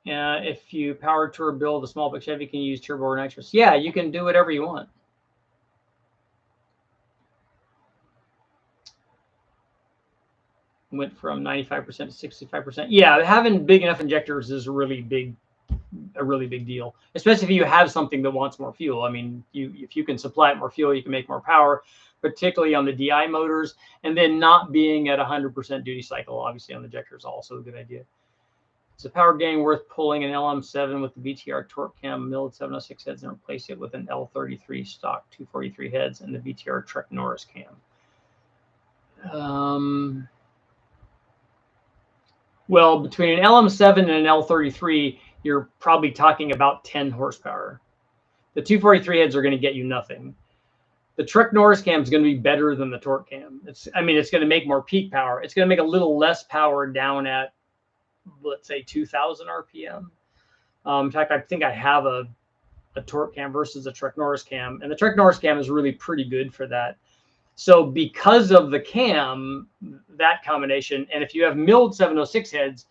If you power tour build a small block Chevy, can you use turbo or nitrous? Yeah, you can do whatever you want. Went from 95% to 65%. Yeah, having big enough injectors is a really big deal, especially if you have something that wants more fuel. I mean, if you can supply it more fuel, you can make more power, particularly on the DI motors, and then not being at 100% duty cycle, obviously on the injector, is also a good idea. Is the power gain worth pulling an LM7 with the VTR torque cam milled 706 heads and replace it with an L33 stock 243 heads and the VTR Trek Norris cam? Well, between an LM7 and an L33, you're probably talking about 10 horsepower. The 243 heads are going to get you nothing. The Trek Norris cam is going to be better than the torque cam. It's going to make more peak power. It's going to make a little less power down at, let's say, 2,000 RPM. In fact, I think I have a torque cam versus a Trek Norris cam, and the Trek Norris cam is really pretty good for that. So because of the cam, that combination, and if you have milled 706 heads,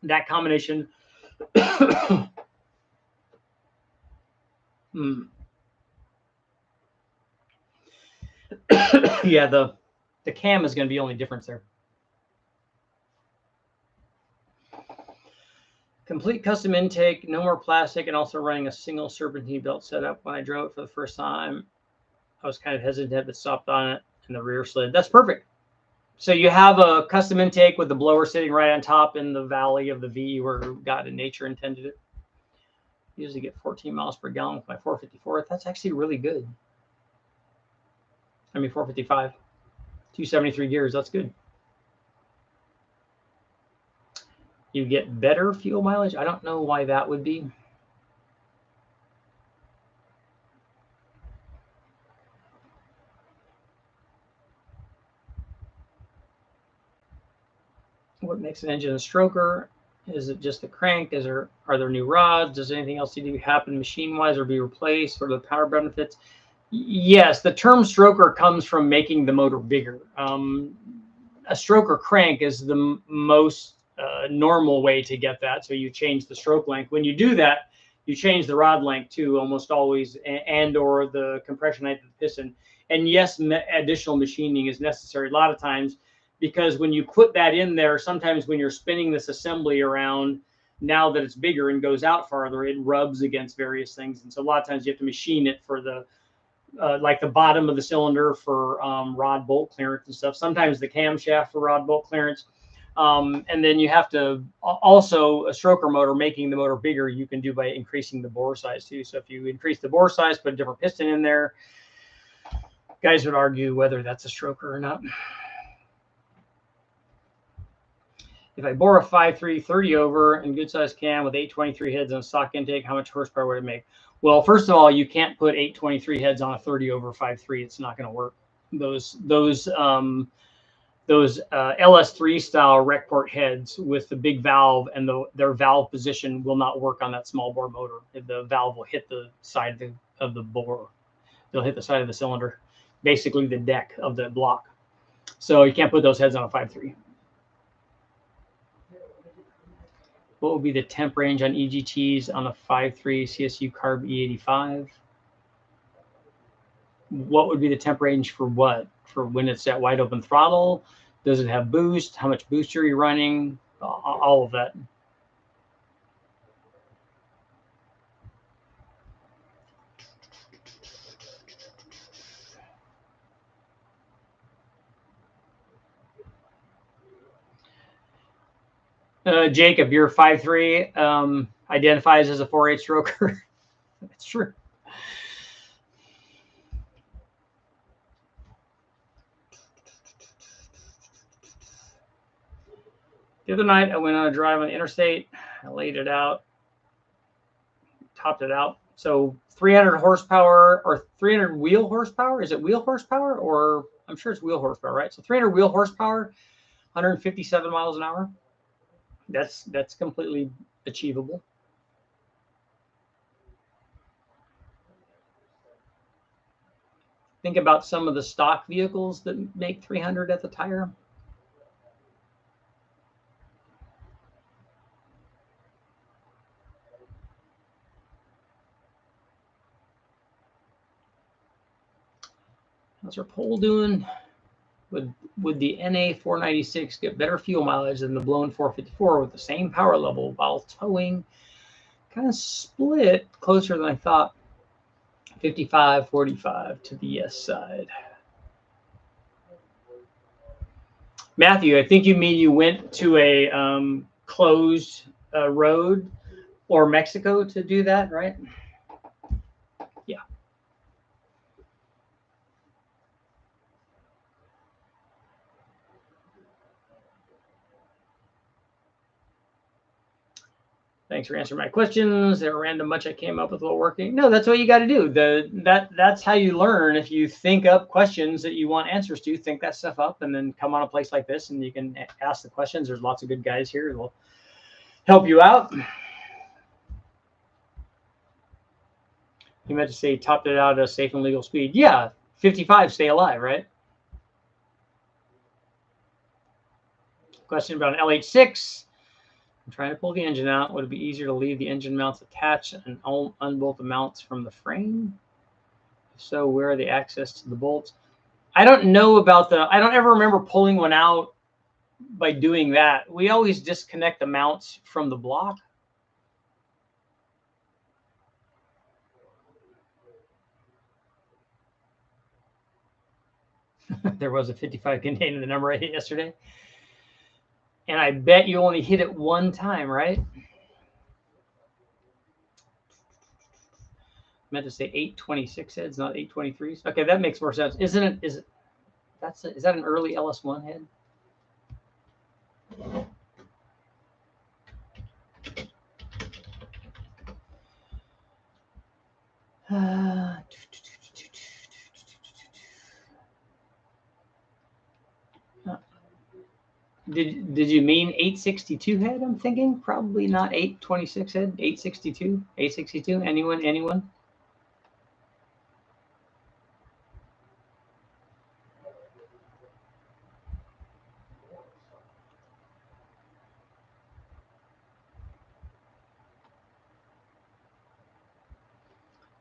that combination, yeah, the cam is going to be the only difference there. Complete custom intake, no more plastic, and also running a single serpentine belt setup. When I drove it for the first time, I was kind of hesitant, but stopped on it, and the rear slid. That's perfect. So you have a custom intake with the blower sitting right on top in the valley of the V where God and nature intended it. Usually get 14 miles per gallon with my 454. That's actually really good. I mean, 455, 273 gears. That's good. You get better fuel mileage. I don't know why that would be. What makes an engine a stroker? Is it just the crank? Are there new rods? Does anything else need to happen machine-wise or be replaced? What are the power benefits? Yes, the term stroker comes from making the motor bigger. A stroker crank is the most normal way to get that. So you change the stroke length. When you do that, you change the rod length too, almost always, and or the compression height of the piston. And yes, additional machining is necessary a lot of times, because when you put that in there, sometimes when you're spinning this assembly around, now that it's bigger and goes out farther, it rubs against various things. And so a lot of times you have to machine it for the like the bottom of the cylinder for rod bolt clearance and stuff. Sometimes the camshaft for rod bolt clearance. And then you have to also, a stroker motor, making the motor bigger, you can do by increasing the bore size too. So if you increase the bore size, put a different piston in there, guys would argue whether that's a stroker or not. If I bore a 5.3 30 over and good size cam with 823 heads on stock intake, how much horsepower would it make? Well, first of all, you can't put 823 heads on a 30 over 5.3. It's not going to work. Those LS3 style rec port heads with the big valve and their valve position will not work on that small bore motor. The valve will hit the side of the bore. They'll hit the side of the cylinder, basically the deck of the block. So you can't put those heads on a 5.3. What would be the temp range on EGTs on a 5.3 CSU carb E85? What would be the temp range for what? For when it's at wide open throttle? Does it have boost? How much boost are you running? All of that. Jacob, your 5.3 identifies as a 4.8 stroker. That's true. The other night, I went on a drive on the interstate. I laid it out, topped it out. So 300 horsepower or 300 wheel horsepower. Is it wheel horsepower, or I'm sure it's wheel horsepower, right? So 300 wheel horsepower, 157 miles an hour. That's completely achievable. Think about some of the stock vehicles that make 300 at the tire. How's our poll doing? Would the NA 496 get better fuel mileage than the blown 454 with the same power level while towing? Kind of split closer than I thought. 55-45 to the yes side. Matthew, I think you mean you went to a closed road or Mexico to do that, right? Yeah. Thanks for answering my questions. They're random much I came up with while working. No, that's what you got to do. That's how you learn. If you think up questions that you want answers to, think that stuff up, and then come on a place like this, and you can ask the questions. There's lots of good guys here who will help you out. You meant to say topped it out at a safe and legal speed. Yeah, 55, stay alive, right? Question about an LH6. I'm trying to pull the engine out. Would it be easier to leave the engine mounts attached and unbolt the mounts from the frame? If so, where are the access to the bolts? I don't know about I don't ever remember pulling one out by doing that. We always disconnect the mounts from the block. There was a 55 containing the number I hit yesterday. And I bet you only hit it one time, right? I meant to say 826 heads, not 823s. Okay, that makes more sense. Isn't it? Is that an early LS1 head? Did you mean 862 head? I'm thinking probably not 826 head. 862. 862. Anyone? Anyone?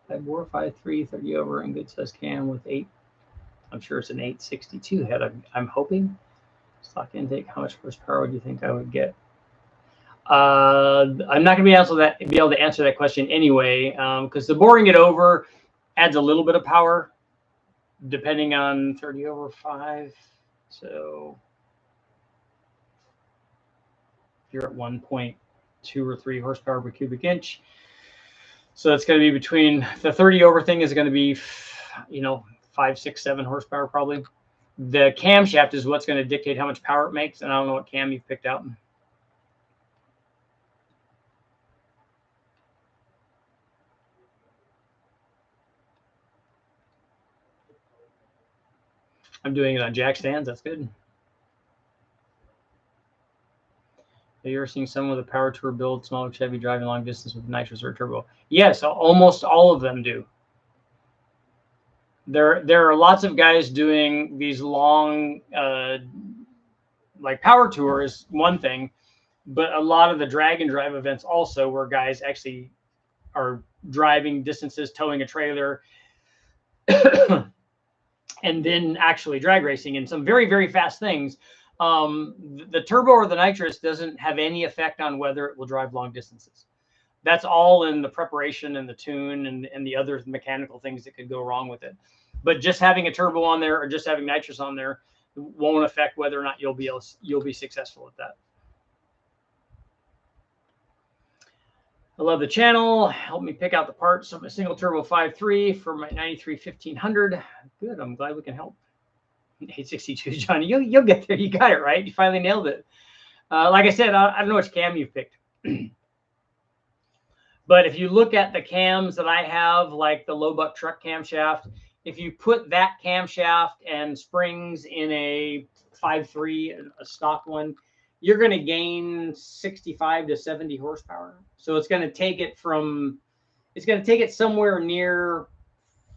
I bore 5.3, 30 over, and good size cam with 8. I'm sure it's an 862 head. I'm hoping. Stock intake. How much horsepower would you think I would get? I'm not going to be able to answer that question anyway, because the boring it over adds a little bit of power, depending on 30 over 5. So if you're at 1.2 or 3 horsepower per cubic inch, so it's going to be between the 30 over thing is going to be, 5, 6, 7 horsepower probably. The camshaft is what's going to dictate how much power it makes, and I don't know what cam you've picked out. I'm doing it on jack stands. That's good. Have you ever seen someone with a power tour build small Chevy driving long distance with nitrous or turbo? Yes, almost all of them do. There are lots of guys doing these long, like power tours, one thing, but a lot of the drag and drive events also where guys actually are driving distances, towing a trailer, and then actually drag racing and some very, very fast things. The turbo or the nitrous doesn't have any effect on whether it will drive long distances. That's all in the preparation and the tune and the other mechanical things that could go wrong with it. But just having a turbo on there or just having nitrous on there won't affect whether or not you'll be successful at that. I love the channel. Help me pick out the parts of my single turbo 5.3 for my 93 1500. Good. I'm glad we can help. 862, Johnny. You'll get there. You got it right. You finally nailed it. Like I said, I don't know which cam you've picked. But if you look at the cams that I have, like the low buck truck camshaft, if you put that camshaft and springs in a 5.3, a stock one, you're going to gain 65 to 70 horsepower. So it's going to take it somewhere near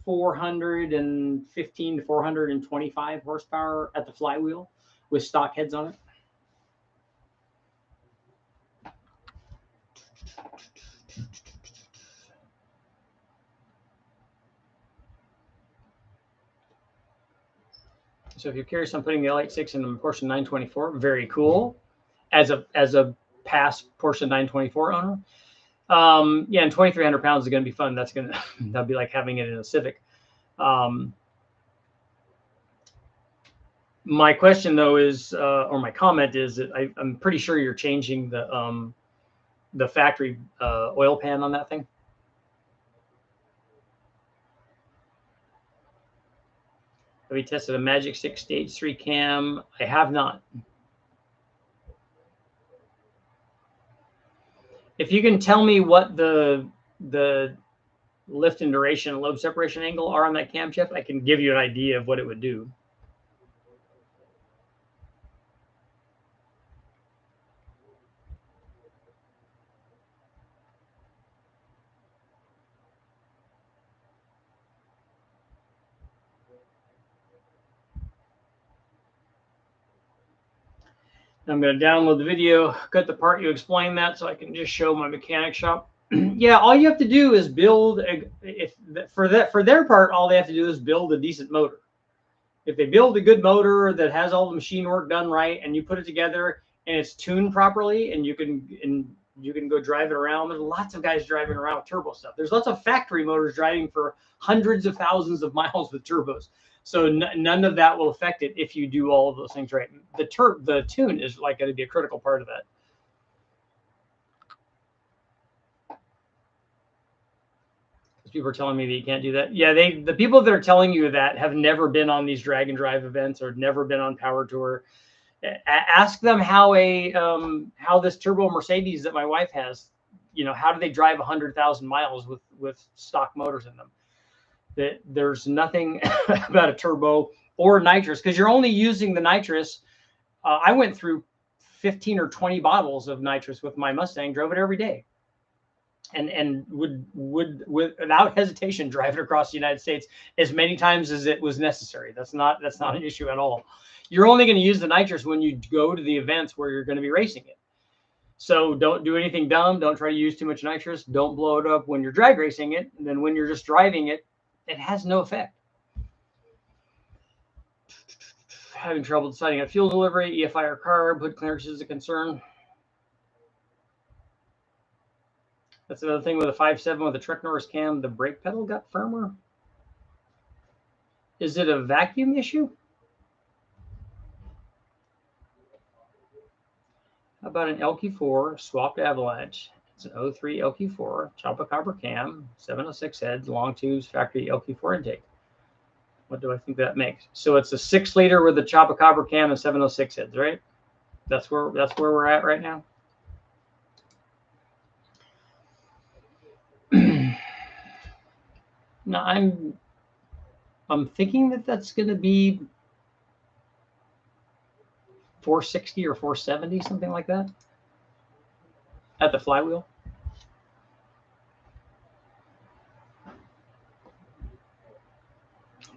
415 to 425 horsepower at the flywheel with stock heads on it. So if you're curious, I'm putting the L86 in the Porsche 924. Very cool. As a past Porsche 924 owner. Yeah, and 2,300 pounds is going to be fun. That'll be like having it in a Civic. My question though is, or my comment is that I'm pretty sure you're changing the factory oil pan on that thing. Have you tested a Magic 6 Stage 3 cam? I have not. If you can tell me what the lift and duration and lobe separation angle are on that camshaft, I can give you an idea of what it would do. I'm going to download the video, cut the part you explain that so I can just show my mechanic shop. Yeah, all you have to do is build for their part, all they have to do is build a decent motor. If they build a good motor that has all the machine work done right and you put it together and it's tuned properly and you can go drive it around. There's lots of guys driving around with turbo stuff. There's lots of factory motors driving for hundreds of thousands of miles with turbos. So none of that will affect it if you do all of those things right. The tune is like going to be a critical part of that. People are telling me that you can't do that. Yeah, the people that are telling you that have never been on these drag and drive events or never been on Power Tour. Ask them how this turbo Mercedes that my wife has, how do they drive 100,000 miles with stock motors in them? That there's nothing about a turbo or nitrous because you're only using the nitrous. I went through 15 or 20 bottles of nitrous with my Mustang, drove it every day. And would without hesitation drive it across the United States as many times as it was necessary. That's not an issue at all. You're only going to use the nitrous when you go to the events where you're going to be racing it. So don't do anything dumb. Don't try to use too much nitrous. Don't blow it up when you're drag racing it. And then when you're just driving it, it has no effect. Having trouble deciding on fuel delivery, EFI or carb, hood clearance is a concern. That's another thing with a 5.7 with a Trek Norris cam. The brake pedal got firmer. Is it a vacuum issue? How about an LQ4 swapped Avalanche? It's an 03 LQ4, Chopper cam, 706 heads, long tubes, factory LQ4 intake. What do I think that makes? So it's a 6-liter with a Chopper cam and 706 heads, right? That's where we're at right now. Now I'm thinking that that's going to be 460 or 470, something like that, at the flywheel.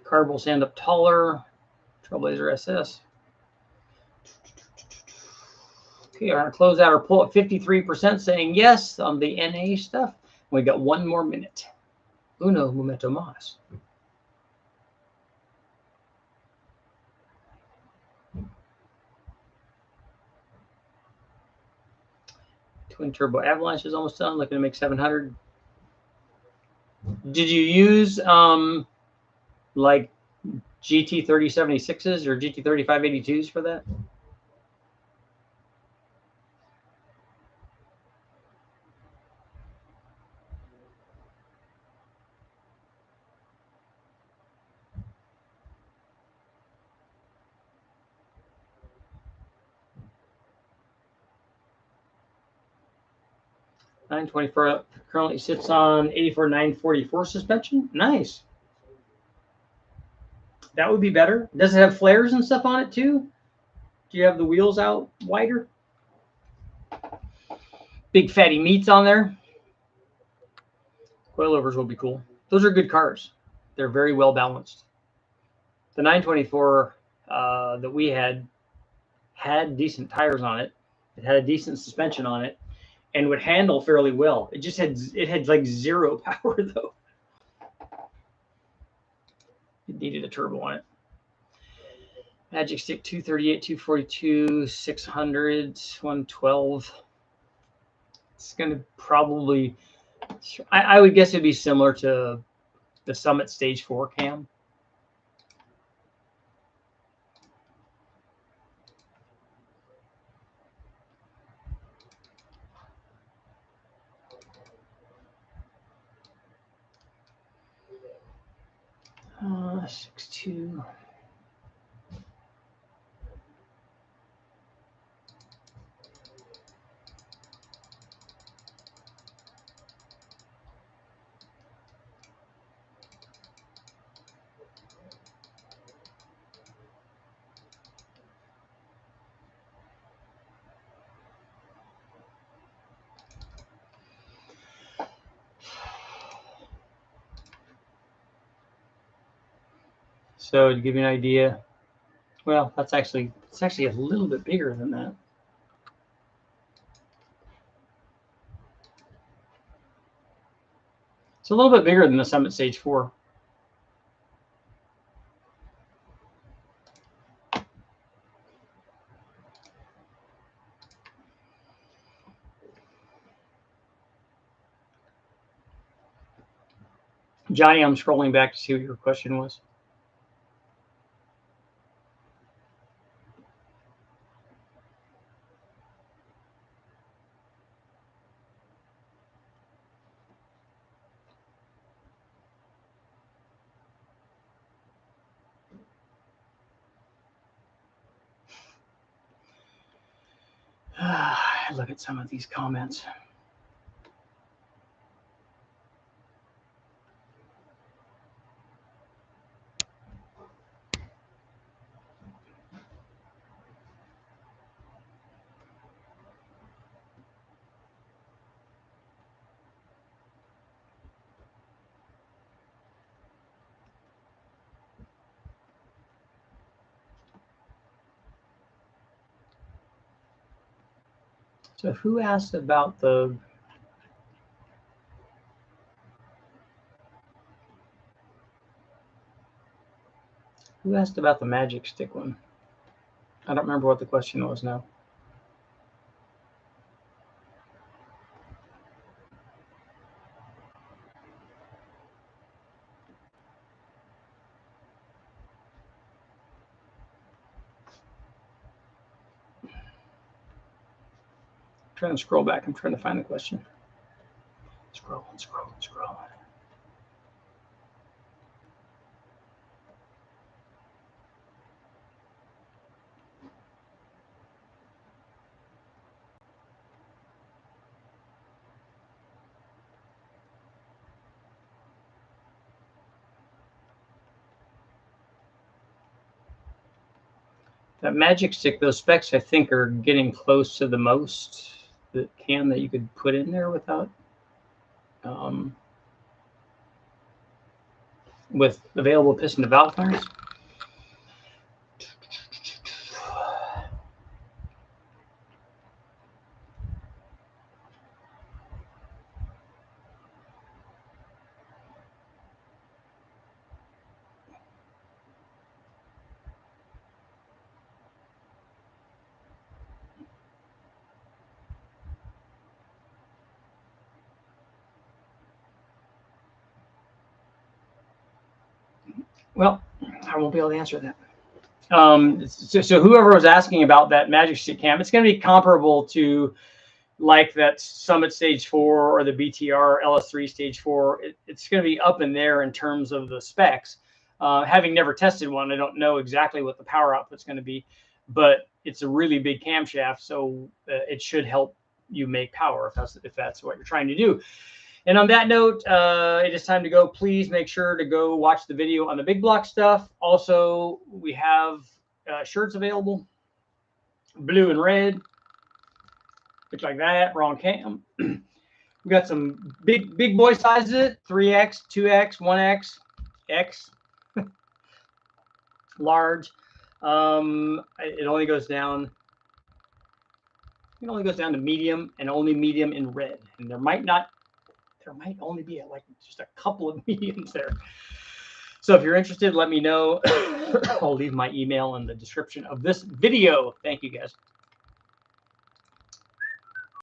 Carb will stand up taller. Trailblazer SS. Okay, we're going to close out our poll at 53% saying yes on the NA stuff. We got one more minute. Uno momento más. Twin turbo Avalanche is almost done. Looking to make 700. Did you use like GT 3076s or GT 3582s for that? $924 currently sits on 84,944 suspension. Nice. That would be better. Does it have flares and stuff on it too? Do you have the wheels out wider? Big fatty meats on there. Coilovers will be cool. Those are good cars. They're very well balanced. The 924 that we had decent tires on it. It had a decent suspension on it and would handle fairly well. It had like zero power though. It needed a turbo on it. Magic Stick 238, 242, 600, 112. It's going to probably, I would guess it'd be similar to the Summit Stage 4 cam. Uh, 6.2. So to give you an idea, well, it's actually a little bit bigger than that. It's a little bit bigger than the Summit Stage 4. Johnny, I'm scrolling back to see what your question was. Look at some of these comments. So who asked about the... Who asked about the magic stick one? I don't remember what the question was now. I'm trying to scroll back. I'm trying to find the question. Scroll. That magic stick, those specs, I think, are getting close to the most that you could put in there without, with available piston to valve clearance. Well, I won't be able to answer that. So whoever was asking about that magic stick cam, it's going to be comparable to like that Summit Stage 4 or the BTR LS3 Stage 4. It's going to be up in there in terms of the specs. Having never tested one, I don't know exactly what the power output's going to be, but it's a really big camshaft, so it should help you make power if that's what you're trying to do. And on that note, it is time to go. Please make sure to go watch the video on the big block stuff. Also, we have shirts available, blue and red. Look like that, wrong cam. We got some big boy sizes, 3X, 2X, 1X, X, large. It only goes down. It only goes down to medium, and only medium in red. And there might only be like just a couple of mediums there. So if you're interested, let me know. I'll leave my email in the description of this video. Thank you, guys.